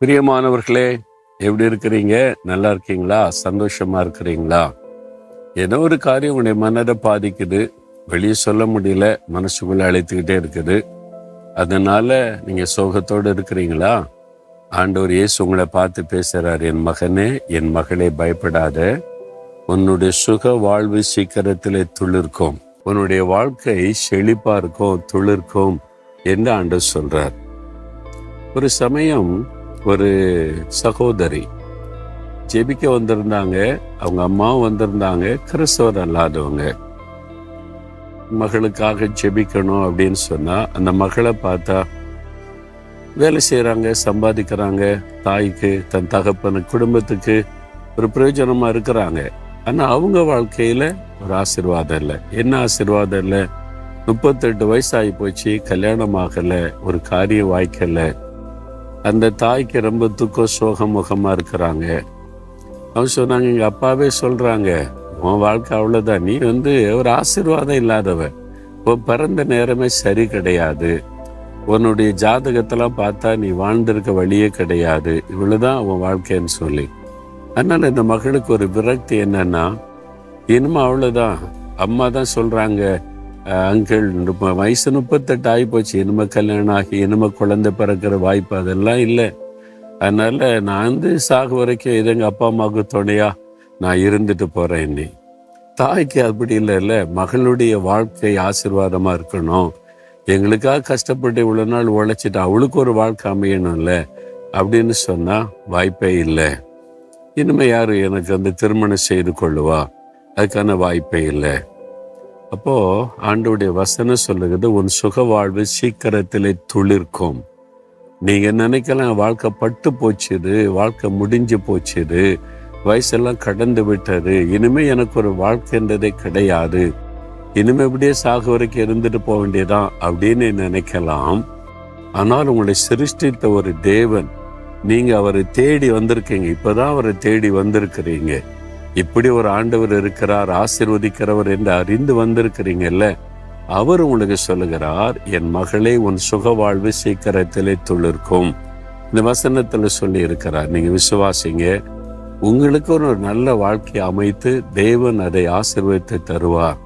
பிரியமானவர்களே, எப்படி இருக்கிறீங்க? நல்லா இருக்கீங்களா? சந்தோஷமா இருக்கிறீங்களா? ஏதோ ஒரு காரியம் உங்களுடைய மனதை பாதிக்குது, வெளியே சொல்ல முடியல, மனசுக்குள்ள அழைத்துக்கிட்டே இருக்குது. அதனால நீங்க சோகத்தோடு இருக்கிறீங்களா? ஆண்டவர் இயேசு உங்களை பார்த்து பேசுறார். என் மகனே, என் மகளே, பயப்படாத. உன்னுடைய சுக வாழ்வு சீக்கிரத்திலே துளிர்க்கும். உன்னுடைய வாழ்க்கை செழிப்பா இருக்கும், துளிர்க்கும் என்று ஆண்டவர் சொல்றார். ஒரு சமயம் ஒரு சகோதரி ஜெபிக்க வந்திருந்தாங்க. அவங்க அம்மாவும் வந்திருந்தாங்க, கிறிஸ்தவர் அல்லாதவங்க. மகளுக்காக ஜெபிக்கணும் அப்படின்னு சொன்னா, அந்த மகளை பார்த்தா வேலை செய்யறாங்க, சம்பாதிக்கிறாங்க, தாய்க்கு, தன் தகப்பனு, குடும்பத்துக்கு ஒரு பிரயோஜனமா இருக்கிறாங்க. ஆனா அவங்க வாழ்க்கையில ஒரு ஆசீர்வாதம் இல்லை. என்ன ஆசீர்வாதம் இல்லை? 38 வயசு ஆகி போச்சு, கல்யாணம் ஆகல, ஒரு காரியம் வாய்க்கல. அந்த தாய்க்கு ரொம்ப துக்க சோக முகமா இருக்கிறாங்க. அவங்க சொன்னாங்க, எங்க அப்பாவே சொல்றாங்க, உன் வாழ்க்கை அவ்வளவுதான், நீ ஒரு ஆசீர்வாதம் இல்லாதவ, உன் பிறந்த நேரமே சரி கிடையாது, உன்னுடைய ஜாதகத்தெல்லாம் பார்த்தா நீ வாழ்ந்திருக்க வழியே கிடையாது, இவ்வளவுதான் உன் வாழ்க்கைன்னு சொல்லி. அதனால இந்த மகளுக்கு ஒரு விரக்தி என்னன்னா, இனிமே அவ்வளவுதான், அம்மா தான் சொல்றாங்க, அங்கிள் வயசு 38 ஆகி போச்சு, இனிமே கல்யாணம் ஆகி இனிமே குழந்தை பிறக்கிற வாய்ப்பு அதெல்லாம் இல்லை. அதனால நான் சாகு வரைக்கும் இது எங்கள் அப்பா அம்மாவுக்கு துணையா நான் இருந்துட்டு போறேன். இன்னி தாய்க்கு அப்படி இல்லை, மகளுடைய வாழ்க்கை ஆசீர்வாதமா இருக்கணும், எங்களுக்காக கஷ்டப்பட்டு இவ்வளவு நாள் உழைச்சிட்டு அவளுக்கு ஒரு வாழ்க்கை அமையணும்ல அப்படின்னு சொன்னா வாய்ப்பே இல்லை. இனிமே யாரு எனக்கு திருமணம் செய்து கொள்ளுவா? அதுக்கான வாய்ப்பே இல்லை. அப்போ ஆண்டவருடைய வசனம் சொல்லுகிறது, உன் சுக வாழ்வு சீக்கிரத்திலே துளிர்க்கும். நீங்க நினைக்கலாம், வாழ்க்கை பட்டு போச்சுது, வாழ்க்கை முடிஞ்சு போச்சுது, வயசெல்லாம் கடந்து விட்டது, இனிமே எனக்கு ஒரு வாழ்க்கைன்றதே கிடையாது, இனிமே இப்படியே சாகு வரைக்கும் இருந்துட்டு போக வேண்டியதான் அப்படின்னு நினைக்கலாம். ஆனால் உங்களை சிருஷ்டித்த ஒரு தேவன், நீங்க அவரை தேடி வந்திருக்கீங்க, இப்பதான் அவரை தேடி வந்திருக்கிறீங்க. இப்படி ஒரு ஆண்டவர் இருக்கிறார், ஆசீர்வதிக்கிறவர் என்று அறிந்து வந்திருக்கிறீங்கல்ல, அவர் உங்களுக்கு சொல்லுகிறார், என் மகளே, உன் சுக வாழ்வு சீக்கிரத்திலே துளிர்க்கும். இந்த வசனத்துல சொல்லி இருக்கிறார். நீங்க விசுவாசிங்க, உங்களுக்கு ஒரு நல்ல வாழ்க்கையை அமைத்து தேவன் அதை ஆசீர்வதித்து தருவார்.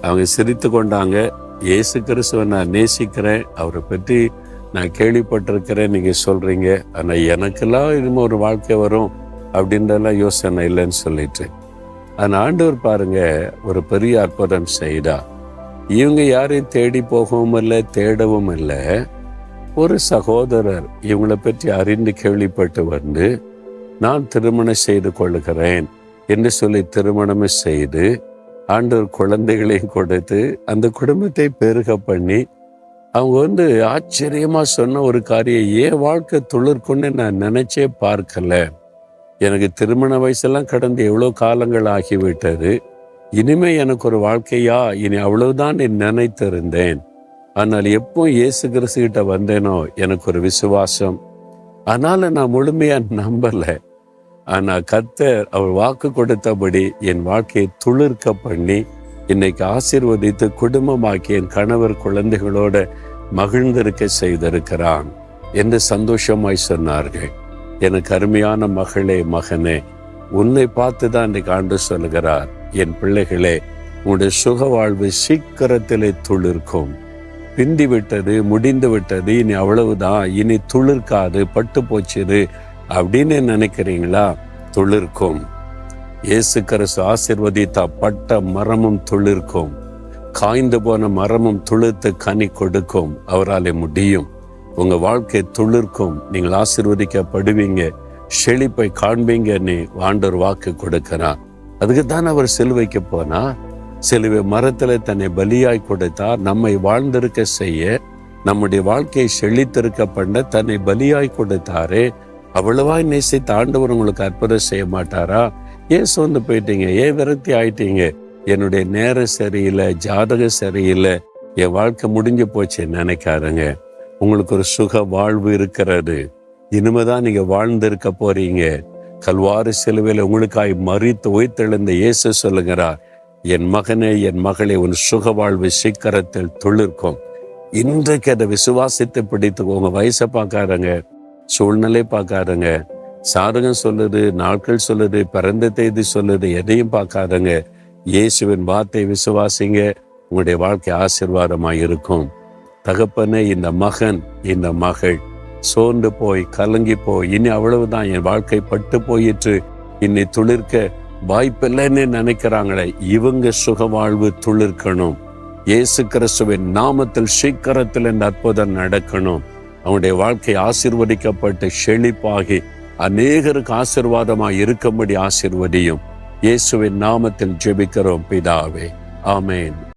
அவங்க சிரித்து கொண்டாங்க. இயேசு கிறிஸ்துவை நான் நேசிக்கிறேன், அவரை பற்றி நான் கேள்விப்பட்டிருக்கிறேன், நீங்க சொல்றீங்க, ஆனா எனக்கெல்லாம் இனிமே ஒரு வாழ்க்கை வரும் அப்படின்றலாம் யோசனை இல்லைன்னு சொல்லிட்டு. அந்த ஆண்டவர் பாருங்க, ஒரு பெரிய அற்புதம் செய்தா. இவங்க யாரையும் தேடி போகவும் இல்லை, தேடவும் இல்லை. ஒரு சகோதரர் இவங்களை பற்றி அறிந்து கேள்விப்பட்டு நான் திருமணம் செய்து கொள்ளுகிறேன் என்று சொல்லி திருமணமே செய்து ஆண்டவர் குழந்தைகளையும் கொடுத்து அந்த குடும்பத்தை பெருக பண்ணி, அவங்க ஆச்சரியமா சொன்ன ஒரு காரியம், ஏன் வாழ்க்கை துளிர்க்குன்னு நான் நினைச்சே பார்க்கல, எனக்கு திருமண வயசெல்லாம் கடந்து எவ்வளோ காலங்கள் ஆகிவிட்டது, இனிமே எனக்கு ஒரு வாழ்க்கையா, இனி அவ்வளவுதான் நினைத்திருந்தேன். ஆனால் எப்போ இயேசு கிறிஸ்து கிட்ட வந்தேனோ எனக்கு ஒரு விசுவாசம், அதனால நான் முழுமையா நம்பல. ஆனா கர்த்தர் அவர் வாக்கு கொடுத்தபடி என் வாழ்க்கையை துளிர்க்க பண்ணி இன்னைக்கு ஆசீர்வதித்து குடும்பமாக்கி என் கணவர் குழந்தைகளோட மகிழ்ந்திருக்க செய்திருக்கிறான் என்று சந்தோஷமாய் சொன்னார்கள். எனக்கு அருமையான மகளே, மகனே, உன்னை பார்த்து தான் இன்றைக்கு ஆண்டு சொல்லுகிறார், என் பிள்ளைகளே, உன்னுடைய சுக வாழ்வு சீக்கிரத்திலே துளிர்க்கும். பிந்தி விட்டது, முடிந்து விட்டது, இனி அவ்வளவுதான், இனி துளிர்க்காது, பட்டு போச்சுது அப்படின்னு நினைக்கிறீங்களா? துளிர்க்கும். இயேசு கிறிஸ்து ஆசீர்வதித்தா பட்ட மரமும் துளிர்க்கும், காய்ந்து போன மரமும் துளிர்த்து கனி கொடுக்கும். அவராலே முடியும். உங்க வாழ்க்கை துளிர்க்கும், நீங்கள் ஆசீர்வதிக்கப்படுவீங்க, செழிப்பை காண்பீங்க, நீ ஆண்டவர் வாக்கு கொடுக்கிறார். அதுக்குத்தான் அவர் சிலுவைக்கு போனா, சிலுவை மரத்துல தன்னை பலியாய் கொடுத்தார், நம்மை வாழ்ந்திருக்க செய்ய, நம்முடைய வாழ்க்கையை செழித்திருக்க பண்ண தன்னை பலியாய் கொடுத்தாரே. அவ்வளவாய் நேசித்த ஆண்டவர் உங்களுக்கு அற்புதம் செய்ய மாட்டாரா? ஏன் சோர்ந்து போயிட்டீங்க? ஏன் விரக்தி ஆயிட்டீங்க? என்னுடைய நேரம் சரியில்லை, ஜாதகம் சரியில்லை, என் வாழ்க்கை முடிஞ்சு போச்சு நினைக்காதங்க. உங்களுக்கு ஒரு சுக வாழ்வு இருக்கிறது. இனிமேதான் நீங்க வாழ்ந்திருக்க போறீங்க. கல்வாரி சிலுவையில உங்களுக்காய் மரித்து உயிர்த்தெழுந்த இயேசு சொல்லுகிறார், என் மகனே, என் மகளே, உன் சுக வாழ்வு சீக்கிரத்தில் துளிர்க்கும். இன்றைக்கு அதை விசுவாசித்து பிடித்து, உங்க வயசை பார்க்காதங்க, சூழ்நிலை பார்க்காதங்க, சாதகம் சொல்லுது, நாட்கள் சொல்லுது, பிறந்த தேதி சொல்லுது, எதையும் பார்க்காதங்க. இயேசுவின் வார்த்தை விசுவாசிங்க, உங்களுடைய வாழ்க்கை ஆசீர்வாதமாய் இருக்கும். தகப்பனே, இந்த மகன், இந்த மகள் சோர்ந்து போய் கலங்கி போய் இனி அவ்வளவுதான், என் வாழ்க்கை பட்டு போயிற்று, இன்னி துளிர்க்க வாய்ப்பில்லைன்னு நினைக்கிறாங்களே, இவங்க சுகவாழ்வு துளிர்க்கணும். இயேசு கிறிஸ்துவின் நாமத்தில் சீக்கிரத்தில் இந்த அற்புதம் நடக்கணும். அவனுடைய வாழ்க்கை ஆசீர்வதிக்கப்பட்டு செழிப்பாகி அநேகருக்கு ஆசீர்வாதமாய் இருக்கும்படி ஆசீர்வதியும். இயேசுவின் நாமத்தில் ஜெபிக்கிறோம் பிதாவே, ஆமேன்.